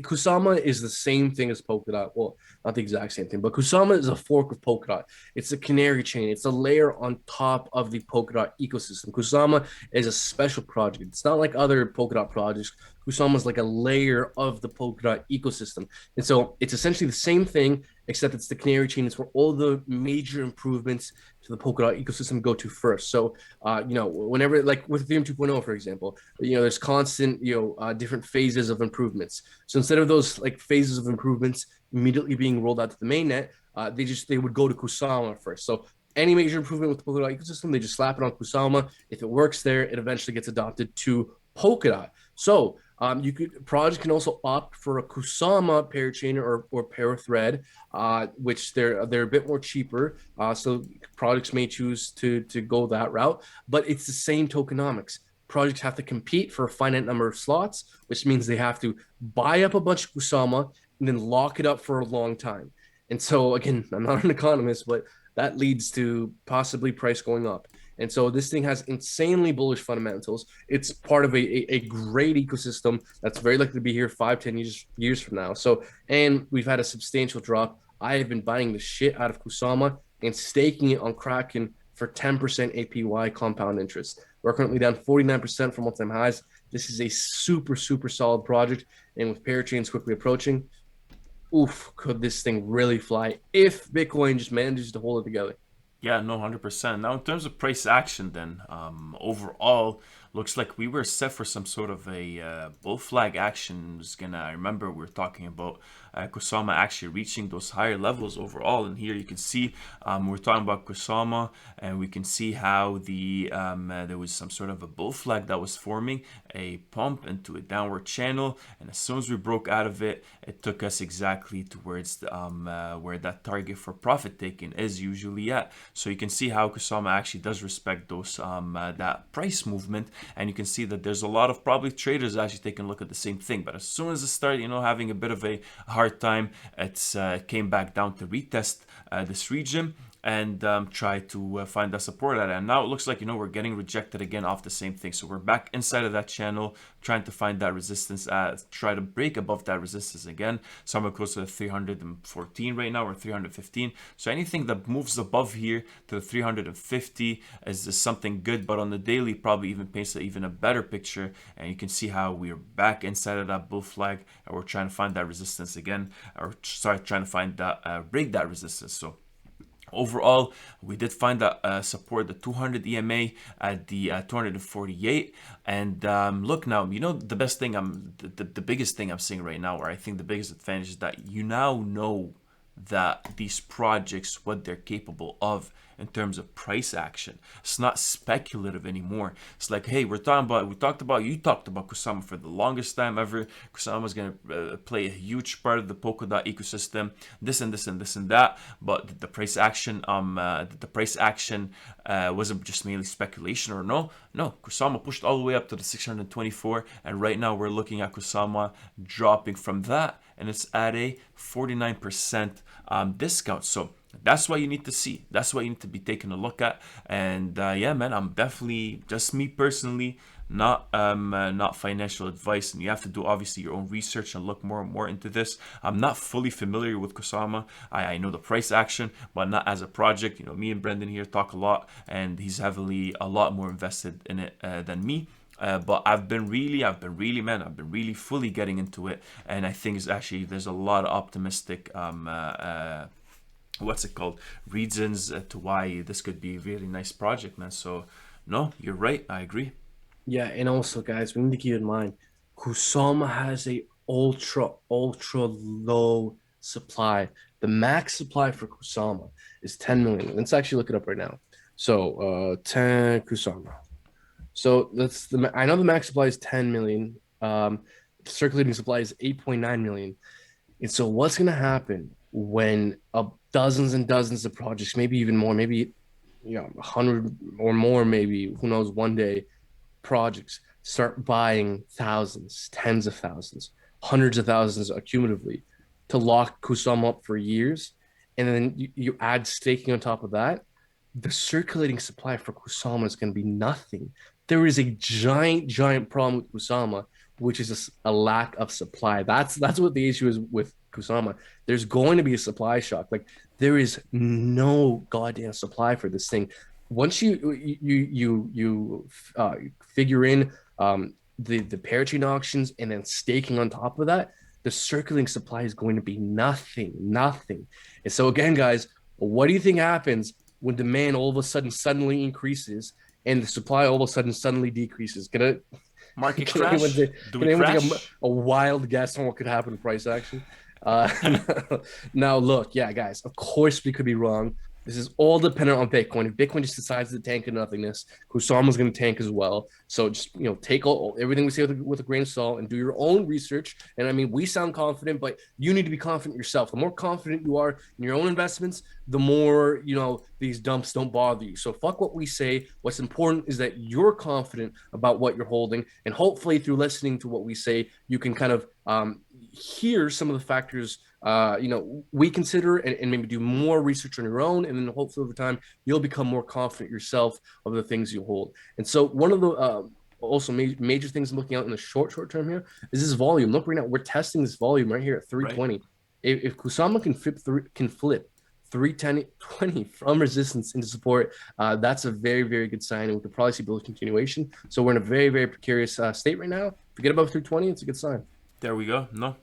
Kusama is the same thing as Polkadot. Well, not the exact same thing, but Kusama is a fork of Polkadot. It's a canary chain. It's a layer on top of the Polkadot ecosystem. Kusama is a special project. It's not like other Polkadot projects. Kusama is like a layer of the Polkadot ecosystem. And so it's essentially the same thing, except it's the canary chain. It's where all the major improvements to the Polkadot ecosystem go to first. So, whenever, like with Ethereum 2.0, for example, there's constant, different phases of improvements. So instead of those like phases of improvements immediately being rolled out to the mainnet, they would go to Kusama first. So any major improvement with the Polkadot ecosystem, they just slap it on Kusama. If it works there, it eventually gets adopted to Polkadot. So project can also opt for a Kusama parachain or pair thread, which they're a bit more cheaper. So projects may choose to go that route, but it's the same tokenomics. Projects have to compete for a finite number of slots, which means they have to buy up a bunch of Kusama and then lock it up for a long time. And so again, I'm not an economist, but that leads to possibly price going up. And so this thing has insanely bullish fundamentals. It's part of a great ecosystem that's very likely to be here 5-10 years from now. So, and we've had a substantial drop. I have been buying the shit out of Kusama and staking it on Kraken for 10% APY compound interest. We're currently down 49% from all-time highs. This is a super, super solid project. And with parachains quickly approaching, oof, could this thing really fly if Bitcoin just manages to hold it together? Yeah, no, 100%. Now, in terms of price action, then, overall, looks like we were set for some sort of a bull flag action. I remember we were talking about Kusama actually reaching those higher levels overall. And here you can see we're talking about Kusama, and we can see how there was some sort of a bull flag that was forming, a pump into a downward channel. And as soon as we broke out of it, it took us exactly towards where that target for profit taking is usually at. So you can see how Kusama actually does respect those that price movement, and you can see that there's a lot of probably traders actually taking a look at the same thing. But as soon as it started, having a bit of a hard time, it came back down to retest this region and try to find that support at it. And now it looks like, we're getting rejected again off the same thing. So we're back inside of that channel, trying to find that resistance, try to break above that resistance again. Somewhere close to the 314 right now, or 315. So anything that moves above here to the 350 is something good, but on the daily probably even paints even a better picture. And you can see how we're back inside of that bull flag, and we're trying to find that resistance again, or sorry, trying to find that break that resistance. So overall, we did find that support, the 200 EMA at the 248. And look now, the best thing the biggest thing I'm seeing right now, or I think the biggest advantage, is that you now know that these projects, what they're capable of in terms of price action. It's not speculative anymore. It's like, hey, you talked about Kusama for the longest time ever. Kusama is going to play a huge part of the Polkadot ecosystem, this and this and this and that. But the price action, wasn't just mainly speculation, or no. Kusama pushed all the way up to the 624, and right now we're looking at Kusama dropping from that, and it's at a 49% discount. So that's what you need to see. That's what you need to be taking a look at. And yeah, man, I'm definitely, just me personally, not financial advice, and you have to do obviously your own research and look more and more into this. I'm not fully familiar with Kusama. I know the price action, but not as a project. Me and Brendan here talk a lot, and he's a lot more invested in it than me. But I've been really fully getting into it, and I think there's a lot of optimistic reasons to why this could be a really nice project, man. So no, you're right, I agree. Yeah, and also, guys, we need to keep in mind, Kusama has a ultra low supply. The max supply for Kusama is 10 million. Let's actually look it up right now. So, 10 Kusama. So I know the max supply is 10 million. Circulating supply is 8.9 million. And so what's going to happen when dozens and dozens of projects, maybe even more, maybe 100 or more, maybe, who knows, one day, projects start buying thousands, tens of thousands, hundreds of thousands accumulatively to lock Kusama up for years, and then you add staking on top of that, the circulating supply for Kusama is going to be nothing. There is a giant problem with Kusama which is a lack of supply. That's what the issue is with Kusama. There's going to be a supply shock. Like there is no goddamn supply for this thing. Once you figure in the parachain auctions and then staking on top of that, the circulating supply is going to be nothing, nothing. And so again, guys, what do you think happens when demand all of a sudden suddenly increases and the supply all of a sudden suddenly decreases? Market Can anyone crash? take, Do we can anyone take crash? a wild guess on what could happen in price action? Uh, now, look, yeah, guys, of course we could be wrong. This is all dependent on Bitcoin. If Bitcoin just decides to tank to nothingness, Kusama's going to tank as well. So just take everything we say with a grain of salt and do your own research. And I mean, we sound confident, but you need to be confident yourself. The more confident you are in your own investments, the more these dumps don't bother you. So fuck what we say. What's important is that you're confident about what you're holding, and hopefully through listening to what we say, you can kind of hear some of the factors we consider, and maybe do more research on your own, and then hopefully over time you'll become more confident yourself of the things you hold. And so one of the also major things I'm looking at in the short term here is this volume. Look, right now we're testing this volume right here at Right. 320. If Kusama can flip 310 from resistance into support, that's a very, very good sign, and we could probably see bullish continuation. So we're in a very, very precarious state right now. If we get above 320, it's a good sign. There we go. No,